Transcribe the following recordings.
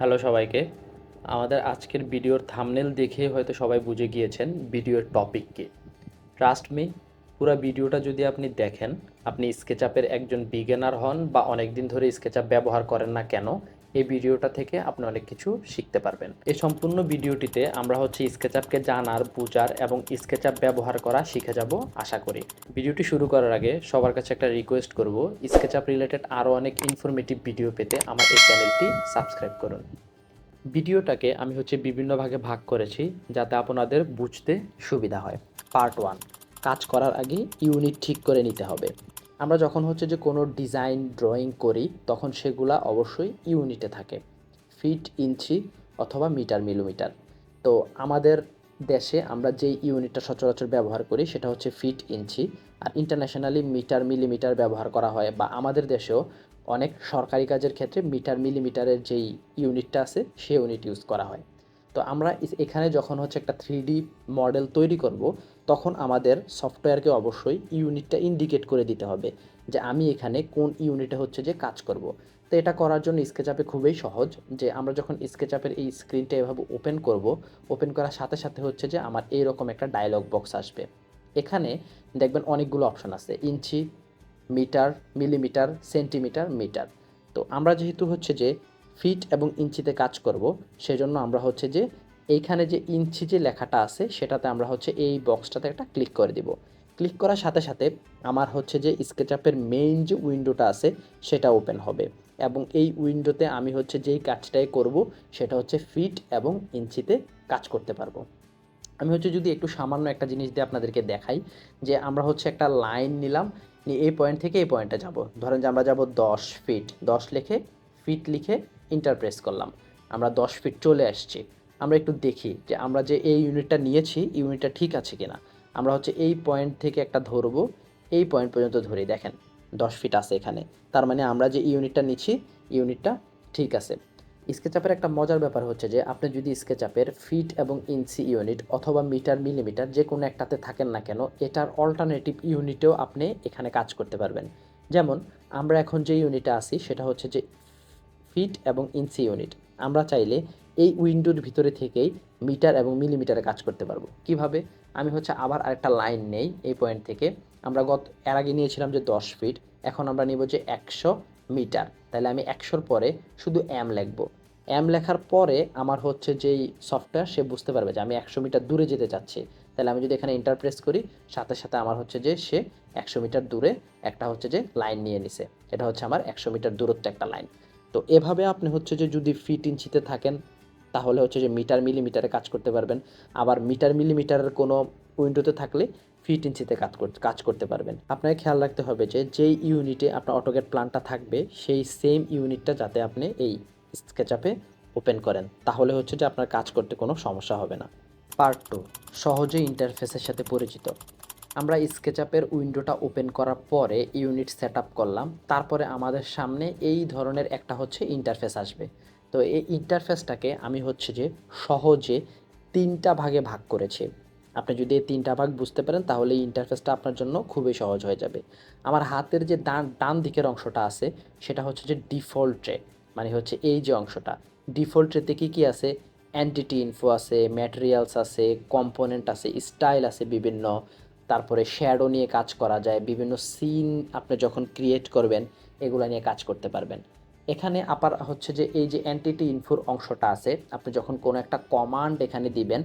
Hello সবাইকে। আমাদের আজকের ভিডিওর থাম্বনেল দেখে হয়তো সবাই বুঝে গিয়েছেন ভিডিওর টপিক কী। ট্রাস্ট মি, পুরো ভিডিওটা যদি আপনি দেখেন, আপনি স্কেচআপের একজন বিগিনার হন বা অনেক দিন ধরে স্কেচআপ ব্যবহার করেন না কেন, এই ভিডিওটা থেকে আপনি অনেক কিছু শিখতে পারবেন। এই সম্পূর্ণ ভিডিওটিতে আমরা স্কেচআপকে জানার, বুঝার এবং স্কেচআপ ব্যবহার করা শিখে যাব আশা করি। ভিডিওটি শুরু করার আগে সবার কাছে একটা রিকোয়েস্ট করব, স্কেচআপ রিলেটেড আরও অনেক ইনফরমেটিভ ভিডিও পেতে আমার এই চ্যানেলটি সাবস্ক্রাইব করুন। ভিডিওটাকে আমি বিভিন্ন ভাগে ভাগ করেছি যাতে আপনাদের বুঝতে সুবিধা হয়। পার্ট 1, কাজ করার আগে ইউনিট ঠিক করে নিতে হবে। আমরা যখন কোনো ডিজাইন ড্রয়িং করি তখন সেগুলা অবশ্যই ইউনিটে থাকে, ফিট, ইঞ্চি অথবা মিটার, মিলিমিটার। তো আমাদের দেশে আমরা যেই ইউনিটটা সচরাচর ব্যবহার করি সেটা হচ্ছে ফিট, ইঞ্চি। আর ইন্টারন্যাশনালি মিটার, মিলিমিটার ব্যবহার করা হয়, বা আমাদের দেশেও অনেক সরকারি কাজের ক্ষেত্রে মিটার, মিলিমিটারের যেই ইউনিটটা আছে সেই ইউনিট ইউজ করা হয়। তো আমরা এখানে যখন একটা 3D মডেল তৈরি করব, তখন আমাদের সফটওয়্যারকে অবশ্যই ইউনিটটা ইন্ডিকেট করে দিতে হবে যে আমি এখানে কোন ইউনিটে কাজ করব। তো এটা করার জন্য স্কেচআপে খুবই সহজ, যে আমরা যখন স্কেচআপের এই স্ক্রিনটা এভাবে ওপেন করব, ওপেন করার সাথে সাথে আমার এইরকম একটা ডায়লগ বক্স আসবে। এখানে দেখবেন অনেকগুলো অপশন আছে, ইঞ্চি, মিটার, মিলিমিটার, সেন্টিমিটার, মিটার। তো আমরা যেহেতু ফিট এবং ইঞ্চিতে কাজ করব, সেজন্য আমরা এইখানে যে ইঞ্চি যে লেখাটা আছে সেটাতে আমরা এই বক্সটাতে একটা ক্লিক করে দিব। ক্লিক করার সাথে সাথে আমার স্কেচআপের মেইন যে উইন্ডোটা আছে সেটা ওপেন হবে, এবং এই উইন্ডোতে আমি যেই কাজটাই করব সেটা ফিট এবং ইঞ্চিতে কাজ করতে পারবো। আমি যদি একটু সামান্য একটা জিনিস দিয়ে আপনাদেরকে দেখাই, যে আমরা একটা লাইন নিলাম, নিয়ে এই পয়েন্ট থেকে এই পয়েন্টে যাব। ধরেন যে আমরা যাব 10 ফিট, 10 লিখে ফিট লিখে ইন্টার প্রেস করলাম, আমরা 10 ফিট চলে আসছি। আমরা একটু দেখি যে আমরা যে এই ইউনিটটা নিয়েছি ইউনিটটা ঠিক আছে কিনা। আমরা এই পয়েন্ট থেকে একটা ধরবো, এই পয়েন্ট পর্যন্ত ধরি, দেখেন 10 ফিট আছে এখানে, তার মানে আমরা যে ইউনিটটা নিচ্ছি ইউনিটটা ঠিক আছে। স্কেচআপের একটা মজার ব্যাপার যে আপনি যদি স্কেচআপের ফিট এবং ইঞ্চি ইউনিট অথবা মিটার, মিলিমিটার যে কোনো একটাতে থাকেন না কেন, এটার অল্টারনেটিভ ইউনিটেও আপনি এখানে কাজ করতে পারবেন। যেমন আমরা এখন যে ইউনিটে আছি সেটা যে ফিট এবং ইঞ্চি ইউনিট। আমরা চাইলে এই উইন্ডোর ভিতরে থেকেই মিটার এবং মিলিমিটারে কাজ করতে পারবো। কিভাবে? আমি আবার আরেকটা লাইন নেই এই পয়েন্ট থেকে। আমরা এর আগে নিয়েছিলাম যে 10 ফিট, এখন আমরা নিব যে 100 মিটার। তাহলে আমি 100-র পরে শুধু এম লিখব। এম লেখার পরে আমার যেই সফটওয়্যার সে বুঝতে পারবে যে আমি 100 মিটার দূরে যেতে চাচ্ছি। তাহলে আমি যদি এখানে এন্টার প্রেস করি, সাথে সাথে আমার সে 100 মিটার দূরে একটা লাইন নিয়ে নিছে। এটা আমার 100 মিটার দূরত্ব একটা লাইন। তো এভাবে আপনি যদি ফিট, ইঞ্চিতে থাকেন তাহলে যে মিটার, মিলিমিটারে কাজ করতে পারবেন। আবার মিটার, মিলিমিটারের কোনো উইন্ডোতে থাকলে ফিট, ইঞ্চিতে কাজ করতে পারবেন। আপনাকে খেয়াল রাখতে হবে যে যেই ইউনিটে আপনার অটোক্যাড প্ল্যানটা থাকবে সেই সেম ইউনিটটা যাতে আপনি এই স্কেচআপে ওপেন করেন, তাহলে যে আপনার কাজ করতে কোনো সমস্যা হবে না। পার্ট 2, সহজে ইন্টারফেসের সাথে পরিচিত। আমরা স্কেচআপের উইন্ডোটা ওপেন করার পরে ইউনিট সেট আপ করলাম, তারপরে আমাদের সামনে এই ধরনের একটা ইন্টারফেস আসবে। তো এই ইন্টারফেসটাকে আমি যে সহজে 3টা ভাগে ভাগ করেছি। আপনি যদি এই 3টা ভাগ বুঝতে পারেন তাহলে এই ইন্টারফেসটা আপনার জন্য খুবই সহজ হয়ে যাবে। আমার হাতের যে ডান দিকের অংশটা আছে সেটা যে ডিফল্ট ট্রে, মানে এই যে অংশটা। ডিফল্ট ট্রেতে কী আছে? এন্টিটি ইনফো আছে, ম্যাটেরিয়ালস আছে, কম্পোনেন্ট আছে, স্টাইল আছে বিভিন্ন, তারপরে শ্যাডো নিয়ে কাজ করা যায়, বিভিন্ন সিন আপনি যখন ক্রিয়েট করবেন এগুলো নিয়ে কাজ করতে পারবেন। এখানে আবার যে এই যে এন্টিটি ইনফোর অংশটা আছে, আপনি যখন কোনো একটা কমান্ড এখানে দিবেন,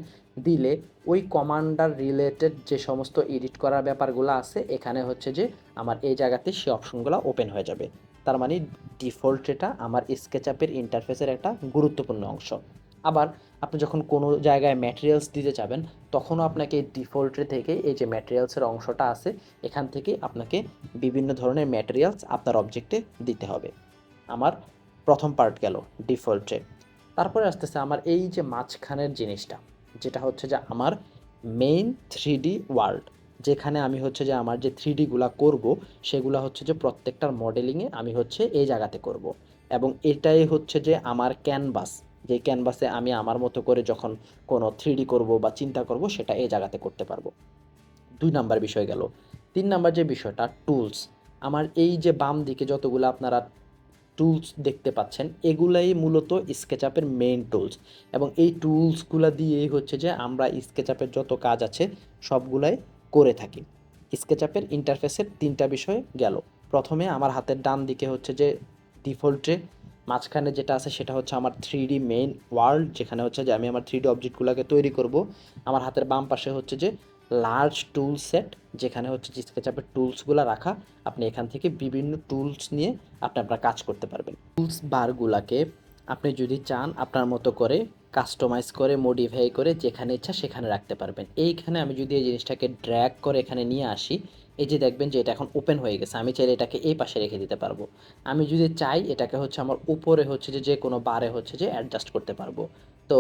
দিলে ওই কমান্ডার রিলেটেড যে সমস্ত এডিট করার ব্যাপারগুলো আছে এখানে যে আমার এই জায়গাতে সেই অপশনগুলো ওপেন হয়ে যাবে। তার মানে ডিফল্ট এটা আমার স্কেচআপের ইন্টারফেসের একটা গুরুত্বপূর্ণ অংশ। আবার আপনি যখন কোনো জায়গায় ম্যাটেরিয়ালস দিতে যাবেন তখনও আপনাকে ডিফল্টে থেকে এই যে ম্যাটেরিয়ালসের অংশটা আছে এখান থেকে আপনাকে বিভিন্ন ধরনের ম্যাটেরিয়ালস আপনার অবজেক্টে দিতে হবে। আমার প্রথম পার্ট গেল ডিফল্টে। তারপরে আসতেছে আমার এই যে মাঝখানের জিনিসটা, যেটা যে আমার মেইন 3D ওয়ার্ল্ড, যেখানে আমি যে আমার যে 3Dগুলা করব সেগুলো যে প্রত্যেকটার মডেলিংয়ে আমি এই জায়গাতে করব, এবং এটাই যে আমার ক্যানভাস, যে ক্যানভাসে আমি আমার মতো করে যখন কোনো 3D করব বা চিন্তা করব সেটা এই জায়গাতে করতে পারবো। 2 নাম্বার বিষয় গেল। 3 নাম্বার যে বিষয়টা টুলস। আমার এই যে বাম দিকে যতগুলো আপনারা টুলস দেখতে পাচ্ছেন এগুলাই মূলত স্কেচআপের মেইন টুলস, এবং এই টুলসগুলো দিয়েই হচ্ছে যে আমরা স্কেচআপের যত কাজ আছে সবগুলাই করে থাকি। স্কেচআপের ইন্টারফেসের 3টা বিষয় গেল। প্রথমে আমার হাতের ডান দিকে হচ্ছে যে ডিফল্টে মাঝখানে যেটা আছে সেটা হচ্ছে আমার 3D মেইন ওয়ার্ল্ড, যেখানে হচ্ছে যে আমি আমার 3D অবজেক্টগুলোকে তৈরি করব। আমার হাতের বাম পাশে হচ্ছে যে লার্জ টুল সেট, যেখানে হচ্ছে যে স্কেচআপের টুলসগুলো রাখা। আপনি এখান থেকে বিভিন্ন টুলস নিয়ে আপনি আপনার কাজ করতে পারবেন। টুলস বারগুলাকে আপনি যদি চান আপনার মতো করে কাস্টমাইজ করে মডিফাই করে যেখানে ইচ্ছা সেখানে রাখতে পারবেন। এইখানে আমি যদি এই জিনিসটাকে ড্র্যাগ করে এখানে নিয়ে আসি, এই যে দেখবেন যে এটা এখন ওপেন হয়ে গেছে। আমি চাইলে এটাকে এই পাশে রেখে দিতে পারবো। আমি যদি চাই এটাকে হচ্ছে আমার উপরে হচ্ছে যে কোনো বারে হচ্ছে যে অ্যাডজাস্ট করতে পারবো। তো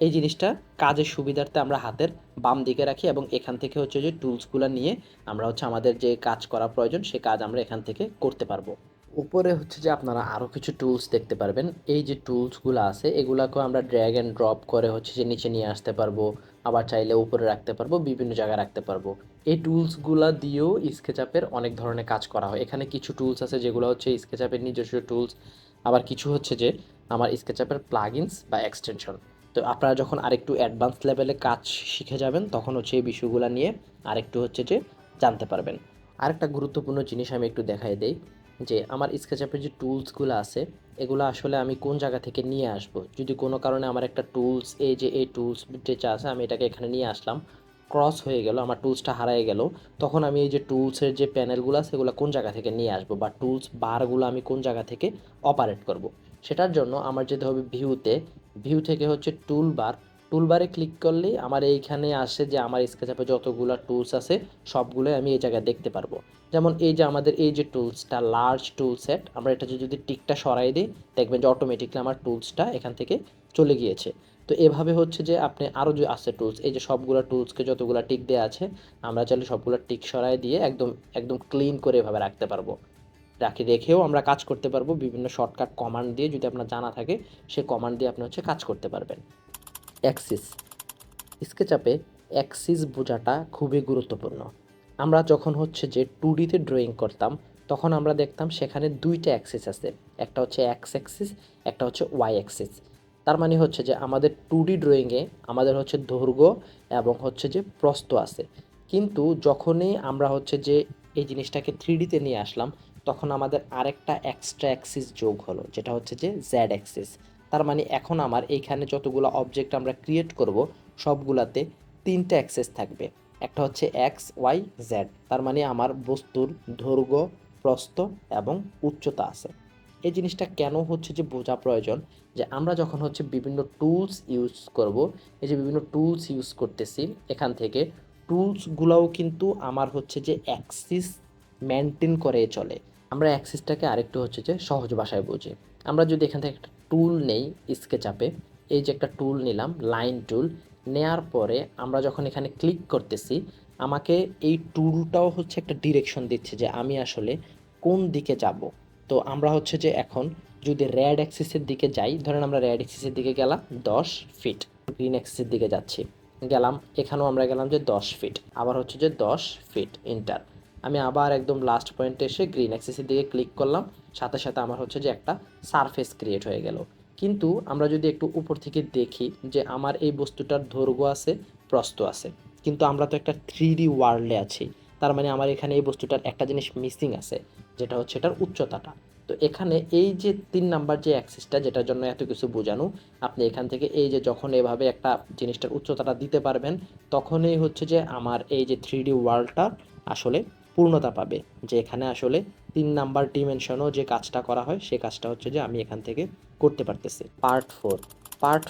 এই জিনিসটা কাজের সুবিধার্থে আমরা হাতের বাম দিকে রাখি, এবং এখান থেকে হচ্ছে যে টুলসগুলো নিয়ে আমরা হচ্ছে আমাদের যে কাজ করা প্রয়োজন সে কাজ আমরা এখান থেকে করতে পারবো। উপরে হচ্ছে যে আপনারা আরও কিছু টুলস দেখতে পারবেন। এই যে টুলসগুলো আছে এগুলাকেও আমরা ড্র্যাগ অ্যান্ড ড্রপ করে হচ্ছে যে নিচে নিয়ে আসতে পারবো, আবার চাইলে উপরে রাখতে পারবো, বিভিন্ন জায়গায় রাখতে পারবো। এই টুলসগুলা দিয়েও স্কেচআপের অনেক ধরনের কাজ করা হয়। এখানে কিছু টুলস আছে যেগুলো হচ্ছে স্কেচআপের নিজস্ব টুলস, আবার কিছু হচ্ছে যে আমার স্কেচআপের প্লাগইনস বা এক্সটেনশন। তো আপনারা যখন আরেকটু অ্যাডভান্স লেভেলে কাজ শিখে যাবেন তখন হচ্ছে এই বিষয়গুলো নিয়ে আরেকটু হচ্ছে যে জানতে পারবেন। আরেকটা গুরুত্বপূর্ণ জিনিস আমি একটু দেখাই দেই, যে আমার স্কেচআপের যে টুলসগুলো আছে এগুলো আসলে আমি কোন জায়গা থেকে নিয়ে আসব। যদি কোনো কারণে আমার একটা টুলস, এই যে এই টুলস যেটা আছে আমি এটাকে এখানে নিয়ে আসলাম, ক্রস হয়ে গেল, আমার টুলসটা হারিয়ে গেল, তখন আমি এই যে টুলসের যে প্যানেলগুলো আছে সেগুলো কোন জায়গা থেকে নিয়ে আসবো, বা টুলস বারগুলো আমি কোন জায়গা থেকে অপারেট করব। সেটার জন্য আমার যেতে হবে ভিউতে। ভিউ থেকে হচ্ছে টুলবার, টুলবারে ক্লিক করলেই আমার এইখানে আসে যে আমার স্কেচআপে যতগুলো টুলস আছে সবগুলোই আমি এই জায়গায় দেখতে পারবো। যেমন এই যে আমাদের এই যে টুলসটা লার্জ টুল সেট, আমরা এটা যদি টিকটা সরাই দিই দেখবেন যে অটোমেটিকলি আমার টুলসটা এখান থেকে চলে গিয়েছে। তো এভাবে হচ্ছে যে আপনি আরও যে আছে টুলস, এই যে সবগুলো টুলসকে যতগুলো টিক দেওয়া আছে আমরা চাইলে সবগুলো টিক সরাই দিয়ে একদম একদম ক্লিন করে এভাবে রাখতে পারবো। রেখেও আমরা কাজ করতে পারবো বিভিন্ন শর্টকাট কমান্ড দিয়ে, যদি আপনার জানা থাকে সেই কমান্ড দিয়ে আপনি হচ্ছে কাজ করতে পারবেন। অ্যাক্সিস, স্কেচআপে অ্যাক্সিস বোঝাটা খুবই গুরুত্বপূর্ণ। আমরা যখন হচ্ছে যে 2Dতে ড্রয়িং করতাম তখন আমরা দেখতাম সেখানে 2টা অ্যাক্সিস আছে, একটা হচ্ছে এক্স অ্যাক্সিস, একটা হচ্ছে ওয়াই অ্যাক্সিস। তার মানে হচ্ছে যে আমাদের 2D ড্রয়িংয়ে আমাদের হচ্ছে দৈর্ঘ্য এবং হচ্ছে যে প্রস্থ আছে, কিন্তু যখনই আমরা হচ্ছে যে এই জিনিসটাকে 3Dতে নিয়ে আসলাম তখন আমাদের আরেকটা এক্সট্রা অ্যাক্সিস যোগ হলো, যেটা হচ্ছে যে জেড অ্যাক্সিস। তার মানে এখন আমার এইখানে যতগুলো অবজেক্ট আমরা ক্রিয়েট করব সবগুলাতে 3টা অ্যাক্সেস থাকবে, একটা হচ্ছে এক্স ওয়াই জেড। তার মানে আমার বস্তুর দৈর্ঘ্য, প্রস্থ এবং উচ্চতা আছে। এই জিনিসটা কেন হচ্ছে যে বোঝা প্রয়োজন, যে আমরা যখন হচ্ছে বিভিন্ন টুলস ইউজ করব, এই যে বিভিন্ন টুলস ইউজ করতেছি এখান থেকে টুলসগুলোও কিন্তু আমার হচ্ছে যে অ্যাক্সিস মেনটেন করে চলে। আমরা অ্যাক্সিসটাকে আরেকটু হচ্ছে যে সহজ ভাষায় বুঝি। আমরা যদি এখান থেকে একটা টুল নেই স্কেচআপে, এই যে একটা টুল নিলাম লাইন টুল, নেয়ার পরে আমরা যখন এখানে ক্লিক করতেছি আমাকে এই টুলটাও হচ্ছে একটা ডিরেকশন দিচ্ছে যে আমি আসলে কোন দিকে যাব। তো আমরা হচ্ছে যে এখন যদি রেড অ্যাক্সিসের দিকে যাই, ধরেন আমরা রেড অ্যাক্সিসের দিকে গেলাম 10 ফিট, গ্রিন অ্যাক্সিসের দিকে যাচ্ছি গেলাম, এখানেও আমরা গেলাম যে 10 ফিট, আবার হচ্ছে যে 10 ফিট ইন্টার। আমি আবার একদম লাস্ট পয়েন্টে এসে গ্রিন অ্যাক্সিসের দিকে ক্লিক করলাম, সাথে সাথে আমার হচ্ছে যে একটা সারফেস ক্রিয়েট হয়ে গেল। কিন্তু আমরা যদি একটু উপর থেকে দেখি যে আমার এই বস্তুটার দৈর্ঘ্য আছে, প্রস্থ আছে, কিন্তু আমরা তো একটা 3D ওয়ার্ল্ডে আছি। তার মানে আমার এখানে এই বস্তুটার একটা জিনিস মিসিং আছে, যেটা হচ্ছে এটার উচ্চতাটা। তো এখানে এই যে 3 নাম্বার যে অ্যাক্সিসটা যেটার জন্য এত কিছু বোঝানো, আপনি এখান থেকে এই যে যখন এভাবে একটা জিনিসটার উচ্চতাটা দিতে পারবেন তখনই হচ্ছে যে আমার এই যে 3D ওয়ার্ল্ডটা আসলে পূর্ণতা পাবে, যে এখানে আসলে 3 নাম্বার ডিমেনশনও যে কাজটা করা হয় সে কাজটা হচ্ছে যে আমি এখান থেকে করতে পারতেছি। পার্ট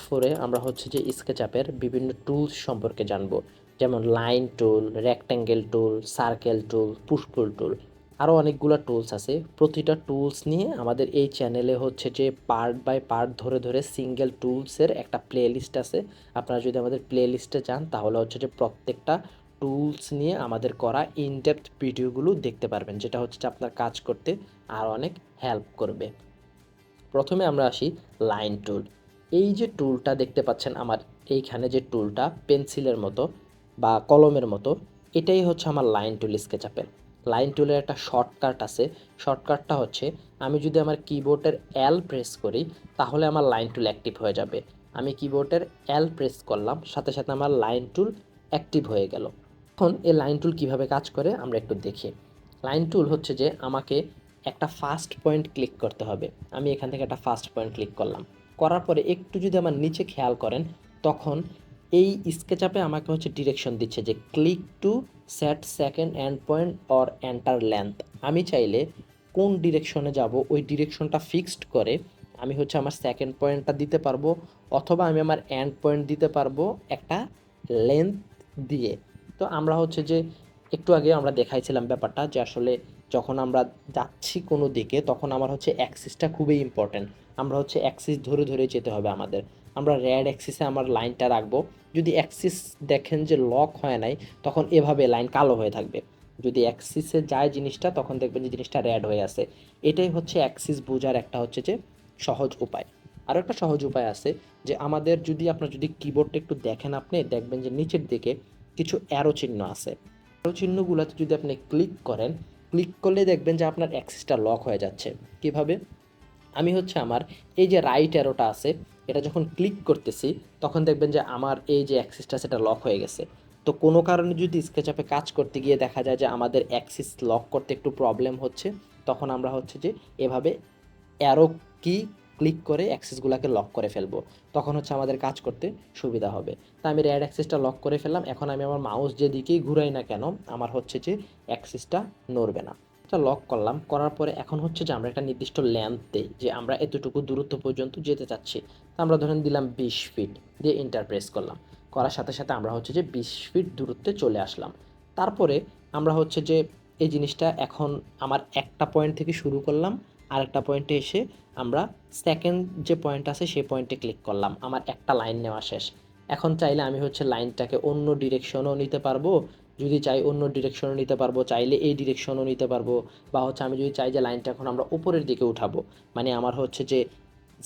4 আমরা হচ্ছে যে স্কেচআপের বিভিন্ন টুলস সম্পর্কে জানবো, যেমন লাইন টুল, রেক্ট্যাঙ্গেল টুল, সার্কেল টুল, পুশ-পুল টুল, আরও অনেকগুলো টুলস আছে। প্রতিটা টুলস নিয়ে আমাদের এই চ্যানেলে হচ্ছে যে পার্ট বাই পার্ট ধরে ধরে সিঙ্গেল টুলসের একটা প্লে লিস্ট আছে। আপনারা যদি আমাদের প্লে লিস্টে যান তাহলে হচ্ছে যে প্রত্যেকটা টুলস নিয়ে আমাদের করা ইনডেপথ ভিডিওগুলো দেখতে পারবেন, যেটা হচ্ছে যে আপনার কাজ করতে আর অনেক হেল্প করবে। প্রথমে আমরা আসি লাইন টুল। এই যে টুলটা দেখতে পাচ্ছেন আমার এইখানে, যে টুলটা পেন্সিলের মতো বা কলমের মতো, এটাই হচ্ছে আমার লাইন টুল স্কেচআপের। লাইন টুলের একটা শর্টকাট আছে। শর্টকাটটা হচ্ছে আমি যদি আমার কিবোর্ডের এল প্রেস করি তাহলে আমার লাইন টুল অ্যাক্টিভ হয়ে যাবে। আমি কিবোর্ডের এল প্রেস করলাম, সাথে সাথে আমার লাইন টুল অ্যাক্টিভ হয়ে গেল। এখন এই লাইন টুল কীভাবে কাজ করে আমরা একটু দেখি। লাইন টুল হচ্ছে যে আমাকে একটা ফার্স্ট পয়েন্ট ক্লিক করতে হবে। আমি এখান থেকে একটা ফার্স্ট পয়েন্ট ক্লিক করলাম, করার পরে একটু যদি আমার নিচে খেয়াল করেন তখন এই স্কেচআপে আমাকে হচ্ছে ডিরেকশন দিচ্ছে যে click to set second end point or enter length. আমি চাইলে কোন ডিরেকশনে যাব ওই ডিরেকশনটা ফিক্সড করে আমি হচ্ছে আমার সেকেন্ড পয়েন্টটা দিতে পারবো, অথবা আমি আমার এন্ড পয়েন্ট দিতে পারবো একটা লেন্থ দিয়ে। তো আমরা হচ্ছে যে একটু আগে আমরা দেখাইছিলাম ব্যাপারটা যে আসলে যখন আমরা যাচ্ছি কোনো দিকে তখন আমার হচ্ছে অ্যাক্সিসটা খুবই ইম্পর্ট্যান্ট। আমরা হচ্ছে অ্যাক্সিস ধরে ধরে যেতে হবে আমাদের। আমরা রেড অ্যাক্সিসে আমার লাইনটা রাখবো। যদি অ্যাক্সিস দেখেন যে লক হয় নাই তখন এভাবে লাইন কালো হয়ে থাকবে। যদি অ্যাক্সিসে যায় জিনিসটা তখন দেখবেন যে জিনিসটা রেড হয়ে আছে। এটাই হচ্ছে অ্যাক্সিস বোঝার একটা হচ্ছে যে সহজ উপায়। আরও একটা সহজ উপায় আছে যে আমাদের যদি আপনার যদি কিবোর্ডটা একটু দেখেন আপনি দেখবেন যে নিচের দিকে কিছু অ্যারো চিহ্ন আছে। অ্যারো চিহ্নগুলোতে যদি আপনি ক্লিক করেন, ক্লিক করলে দেখবেন যে আপনার অ্যাক্সিসটা লক হয়ে যাচ্ছে। কিভাবে? আমি হচ্ছে আমার এই যে রাইট অ্যারোটা আছে এটা যখন ক্লিক করতেছি তখন দেখবেন যে আমার এই যে অ্যাক্সিসটা সেটা লক হয়ে গেছে। তো কোনো কারণে যদি স্কেচআপে কাজ করতে গিয়ে দেখা যায় যে আমাদের অ্যাক্সিস লক করতে একটু প্রবলেম হচ্ছে, তখন আমরা হচ্ছে যে এভাবে অ্যারো কি ক্লিক করে অ্যাক্সিসগুলোকে লক করে ফেলবো। তখন হচ্ছে আমাদের কাজ করতে সুবিধা হবে। তা আমি রেড অ্যাক্সিসটা লক করে ফেললাম। এখন আমি আমার মাউস যেদিকেই ঘুরাই না কেন আমার হচ্ছে যে অ্যাক্সিসটা নড়বে না। এটা লক করলাম, করার পরে এখন হচ্ছে যে আমরা একটা নির্দিষ্ট লেন্থ দেই যে আমরা এতটুকু দূরত্ব পর্যন্ত যেতে চাচ্ছি। তা আমরা ধরেন দিলাম 20 ফিট, দিয়ে এন্টার প্রেস করলাম। করার সাথে সাথে আমরা হচ্ছে যে 20 ফিট দূরত্বে চলে আসলাম। তারপরে আমরা হচ্ছে যে এই জিনিসটা এখন আমার একটা পয়েন্ট থেকে শুরু করলাম, আরেকটা পয়েন্টে এসে আমরা সেকেন্ড যে পয়েন্ট আছে সেই পয়েন্টে ক্লিক করলাম। আমার একটা লাইন নেওয়া শেষ। এখন চাইলে আমি হচ্ছে লাইনটাকে অন্য ডিরেকশনও নিতে পারবো, যদি চাই অন্য ডিরেকশনও নিতে পারবো, চাইলে এই ডিরেকশনও নিতে পারবো, বা হচ্ছে আমি যদি চাই যে লাইনটা এখন আমরা উপরের দিকে উঠাবো, মানে আমার হচ্ছে যে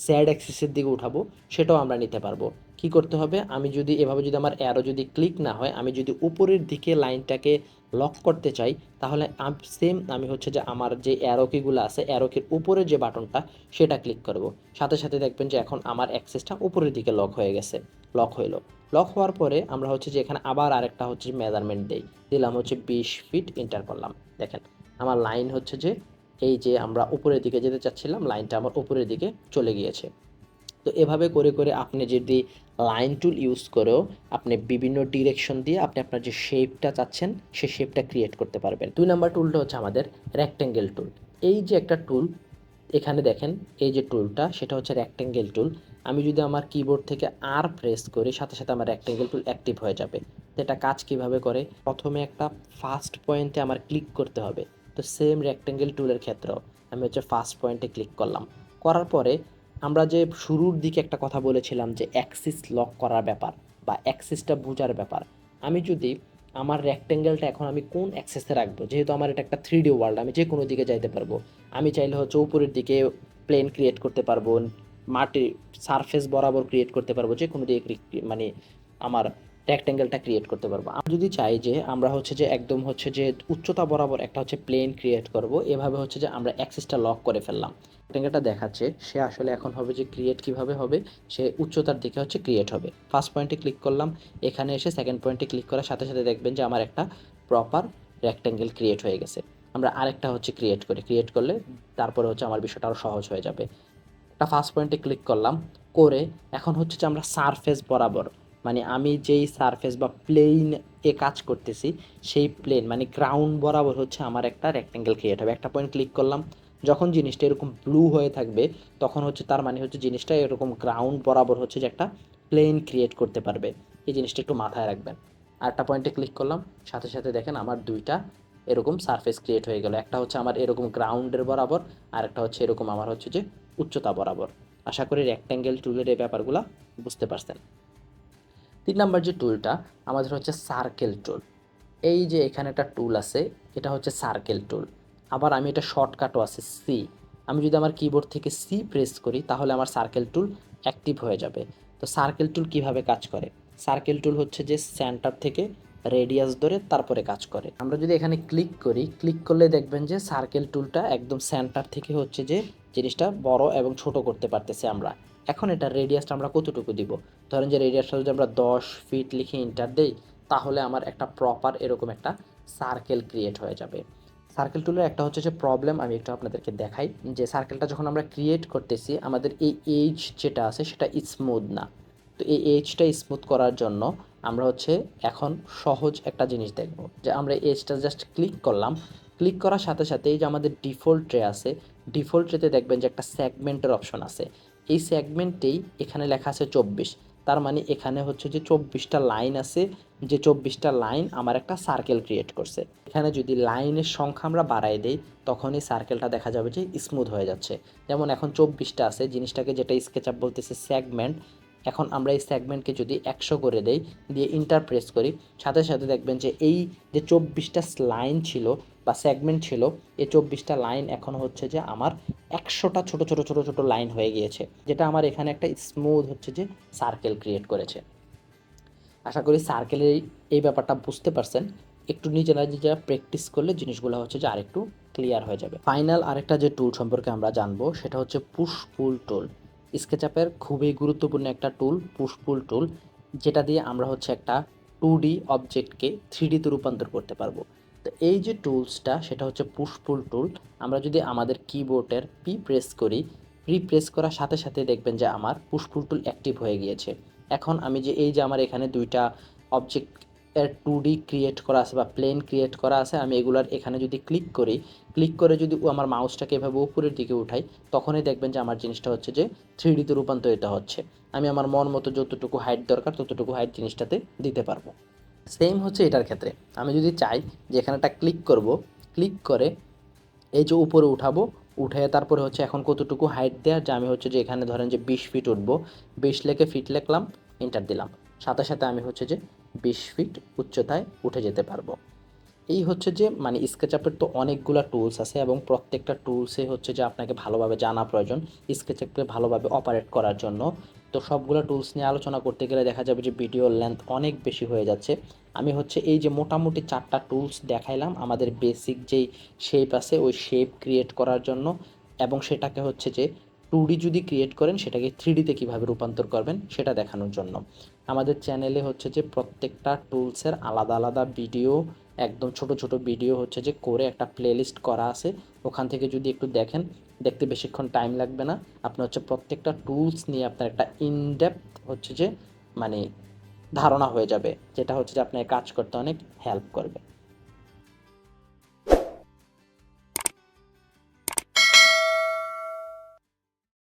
জেড অ্যাক্সিসের দিকে উঠাবো, সেটাও আমরা নিতে পারবো। কি করতে হবে? আমি যদি এভাবে যদি আমার অ্যারো যদি ক্লিক না হয়, আমি যদি উপরের দিকে লাইনটাকে লক করতে চাই তাহলে সেম আমি হচ্ছে যে আমার যে অ্যারো কিগুলো আছে অ্যারো কির উপরের যে বাটনটা সেটা ক্লিক করব। সাথে সাথে দেখবেন যে এখন আমার অ্যাক্সেসটা উপরের দিকে লক হয়ে গেছে। লক হইলো। লক হওয়ার পরে আমরা হচ্ছে যে এখানে আবার আরেকটা হচ্ছে মেজারমেন্ট দেই, দিলাম হচ্ছে 20 ফিট, এন্টার করলাম। দেখেন আমার লাইন হচ্ছে যে এই যে আমরা উপরের দিকে যেতে চাচ্ছিলাম লাইনটা আমার উপরের দিকে চলে গিয়েছে। তো এভাবে করে করে আপনি যদি লাইন টুল ইউজ করেও আপনি বিভিন্ন ডিরেকশন দিয়ে আপনি আপনার যে শেপটা চাচ্ছেন সেই শেপটা ক্রিয়েট করতে পারবেন। 2 নাম্বার টুলটা হচ্ছে আমাদের রেক্টেঙ্গেল টুল। এই যে একটা টুল এখানে দেখেন, এই যে টুলটা সেটা হচ্ছে রেক্টেঙ্গেল টুল। আমি যদি আমার কিবোর্ড থেকে আর প্রেস করি সাথে সাথে আমার রেক্টেঙ্গেল টুল অ্যাক্টিভ হয়ে যাবে। তো এটা কাজ কিভাবে করে? প্রথমে একটা ফার্স্ট পয়েন্টে আমার ক্লিক করতে হবে। তো সেম রেক্টেঙ্গেল টুলের ক্ষেত্রেও আমি হচ্ছে ফার্স্ট পয়েন্টে ক্লিক করলাম। করার পরে আমরা যে শুরুর দিকে একটা কথা বলেছিলাম যে অ্যাক্সিস লক করার ব্যাপার বা অ্যাক্সিসটা বোঝার ব্যাপার। আমি যদি আমার রেক্টেঙ্গেলটা এখন আমি কোন অ্যাক্সেসে রাখবো, যেহেতু আমার এটা একটা 3D ওয়ার্ল্ড, আমি যে কোনো দিকে যাইতে পারবো। আমি চাইলে হচ্ছে উপরের দিকে প্লেন ক্রিয়েট করতে পারবো, মাটির সারফেস বরাবর ক্রিয়েট করতে পারবো, যে কোনো দিকে মানে আমার রেক্টেঙ্গেলটা ক্রিয়েট করতে পারবো। আমি যদি চাই যে আমরা হচ্ছে যে একদম হচ্ছে যে উচ্চতা বরাবর একটা হচ্ছে প্লেন ক্রিয়েট করব, এভাবে হচ্ছে যে আমরা অ্যাক্সেসটা লক করে ফেললাম। রেক্টেঙ্গেলটা দেখাচ্ছে সে আসলে এখন হবে যে ক্রিয়েট কিভাবে হবে, সে উচ্চতার দিকে হচ্ছে ক্রিয়েট হবে। ফার্স্ট পয়েন্টে ক্লিক করলাম, এখানে এসে সেকেন্ড পয়েন্টে ক্লিক করার সাথে সাথে দেখবেন যে আমার একটা প্রপার রেক্টেঙ্গেল ক্রিয়েট হয়ে গেছে। আমরা আরেকটা হচ্ছে ক্রিয়েট করলে তারপরে হচ্ছে আমার বিষয়টা আরও সহজ হয়ে যাবে। একটা ফার্স্ট পয়েন্টে ক্লিক করলাম, করে এখন হচ্ছে যে আমরা সারফেস বরাবর, মানে আমি যেই সারফেস বা প্লেন এ কাজ করতেছি সেই প্লেন মানে গ্রাউন্ড বরাবর হচ্ছে আমার একটা রেক্টেঙ্গেল ক্রিয়েট হবে। একটা পয়েন্ট ক্লিক করলাম, যখন জিনিসটা এরকম ব্লু হয়ে থাকবে তখন হচ্ছে তার মানে হচ্ছে জিনিসটা এরকম গ্রাউন্ড বরাবর হচ্ছে যে একটা প্লেন ক্রিয়েট করতে পারবে। এই জিনিসটা একটু মাথায় রাখবেন। আর একটা পয়েন্টে ক্লিক করলাম, সাথে সাথে দেখেন আমার দুইটা এরকম সারফেস ক্রিয়েট হয়ে গেল। একটা হচ্ছে আমার এরকম গ্রাউন্ডের বরাবর, আর একটা হচ্ছে এরকম আমার হচ্ছে যে উচ্চতা বরাবর। আশা করি রেক্ট্যাঙ্গেল টুলের এই ব্যাপারগুলো বুঝতে পারছেন। 3 নাম্বার যে টুলটা আমাদের হচ্ছে সার্কেল টুল। এই যে এখানে একটা টুল আছে, এটা হচ্ছে সার্কেল টুল। আবার আমি এটা শর্টকাটও আছে সি। আমি যদি আমার কিবোর্ড থেকে সি প্রেস করি তাহলে আমার সার্কেল টুল অ্যাক্টিভ হয়ে যাবে। তো সার্কেল টুল কিভাবে কাজ করে? সার্কেল টুল হচ্ছে যে সেন্টার থেকে রেডিয়াস ধরে তারপরে কাজ করে। আমরা যদি এখানে ক্লিক করি, ক্লিক করলে দেখবেন যে সার্কেল টুলটা একদম সেন্টার থেকে হচ্ছে যে জিনিসটা বড় এবং ছোট করতে পারতেছি আমরা। এখন এটা রেডিয়াসটা আমরা কতটুকু দিব? ধরেন যে রেডিয়াসটা যদি আমরা 10 ফিট লিখে এন্টার দেই, তাহলে আমার একটা প্রপার এরকম একটা সার্কেল ক্রিয়েট হয়ে যাবে। সার্কেল টুলের একটা হচ্ছে যে প্রবলেম, আমি একটু আপনাদেরকে দেখাই। যে সার্কেলটা যখন আমরা ক্রিয়েট করতেছি, আমাদের এই এজ যেটা আছে সেটা স্মুথ না। তো এই এজটা স্মুথ করার জন্য আমরা হচ্ছে এখন সহজ একটা জিনিস দেখব, যে আমরা এজটা জাস্ট ক্লিক করলাম। ক্লিক করার সাথে সাথে এই যে আমাদের ডিফল্ট ট্রে আছে, ডিফল্ট ট্রেতে দেখবেন যে একটা সেগমেন্টের অপশন আছে। এই সেগমেন্টেই এখানে লেখা আছে 24। তার মানে এখানে হচ্ছে যে 24টা লাইন আছে, যে 24টা লাইন আমার একটা সার্কেল ক্রিয়েট করছে। এখানে যদি লাইনের সংখ্যা আমরা বাড়াই দেই, তখন এই সার্কেলটা দেখা যাবে যে স্মুথ হয়ে যাচ্ছে। যেমন এখন 24টা আছে, জিনিসটাকে যেটা স্কেচআপ বলতেছে সেগমেন্ট। এখন আমরা এই সেগমেন্টকে যদি 100 করে দেই, দিয়ে ইন্টার প্রেস করি, সাথে সাথে দেখবেন যে এই যে 24টা লাইন ছিল বা সেগমেন্ট ছিল, এই 24টা লাইন এখন হচ্ছে যে আমার 100টা ছোট ছোট ছোট ছোট লাইন হয়ে গিয়েছে, যেটা আমার এখানে একটা স্মুথ হচ্ছে যে সার্কেল ক্রিয়েট করেছে। আশা করি সার্কেলের এই ব্যাপারটা বুঝতে পারছেন। একটু নিজেরা নিজেরা প্র্যাকটিস করলে জিনিসগুলো হচ্ছে যে আরেকটু ক্লিয়ার হয়ে যাবে। ফাইনাল আরেকটা যে টুল সম্পর্কে আমরা জানবো সেটা হচ্ছে পুশ পুল টুল। স্কেচআপের খুবই গুরুত্বপূর্ণ একটা টুল পুশ পুল টুল, যেটা দিয়ে আমরা হচ্ছে একটা 2D অবজেক্টকে 3Dতে রূপান্তর করতে পারবো। তো এই যে টুলসটা সেটা হচ্ছে পুশ পুল টুল। আমরা যদি আমাদের কিবোর্ডের পি প্রেস করি, প্রেস করার সাথে সাথে দেখবেন যে আমার পুশ পুল টুল অ্যাক্টিভ হয়ে গিয়েছে। এখন আমি যে এই যে আমার এখানে দুইটা অবজেক্ট এর 2D ক্রিয়েট করা আছে বা প্লেন ক্রিয়েট করা আছে, আমি এগুলার এখানে যদি ক্লিক করি, ক্লিক করে যদি আমার মাউসটাকে এভাবে উপরের দিকে উঠাই, তখনই দেখবেন যে আমার জিনিসটা হচ্ছে যে 3Dতে রূপান্তরিত হচ্ছে। আমি আমার মন মতো যতটুকু হাইট দরকার ততটুকু হাইট জিনিসটাতে দিতে পারবো। সেম হচ্ছে এটার ক্ষেত্রে। আমি যদি চাই যে এখানে একটা ক্লিক করব, ক্লিক করে এই যে উপরে উঠাবো, উঠে তারপরে হচ্ছে এখন কতটুকু হাইট দেওয়ার, যে আমি হচ্ছে যে এখানে ধরেন যে 20 ফিট উঠবো, 20 লিখে ফিট লিখলাম, এন্টার দিলাম, সাথে সাথে আমি হচ্ছে যে 20 ফিট উচ্চতায় উঠে যেতে পারবো। এই হচ্ছে যে মানে স্কেচআপের তো অনেকগুলা টুলস আছে এবং প্রত্যেকটা টুলসে হচ্ছে যে আপনাকে ভালোভাবে জানা প্রয়োজন স্কেচআপকে ভালোভাবে অপারেট করার জন্য। তো সবগুলো টুলস নিয়ে আলোচনা করতে গেলে দেখা যাবে যে ভিডিওর লেন্থ অনেক বেশি হয়ে যাচ্ছে। আমি হচ্ছে এই যে মোটামুটি 4টা টুলস দেখাইলাম আমাদের বেসিক যেই শেপ আছে ওই শেপ ক্রিয়েট করার জন্য, এবং সেটাকে হচ্ছে যে 2D যদি ক্রিয়েট করেন সেটাকে 3Dতে কীভাবে রূপান্তর করবেন সেটা দেখানোর জন্য। আমাদের চ্যানেলে হচ্ছে যে প্রত্যেকটা টুলসের আলাদা আলাদা ভিডিও, একদম ছোট ছোট ভিডিও হচ্ছে যে করে একটা প্লেলিস্ট করা আছে। ওখান থেকে যদি একটু দেখেন, দেখতে বেশিক্ষণ টাইম লাগবে না। আপনি হচ্ছে প্রত্যেকটা টুলস নিয়ে আপনার একটা ইনডেপথ হচ্ছে যে মানে ধারণা হয়ে যাবে, যেটা হচ্ছে যে আপনার কাজ করতে অনেক হেল্প করবে।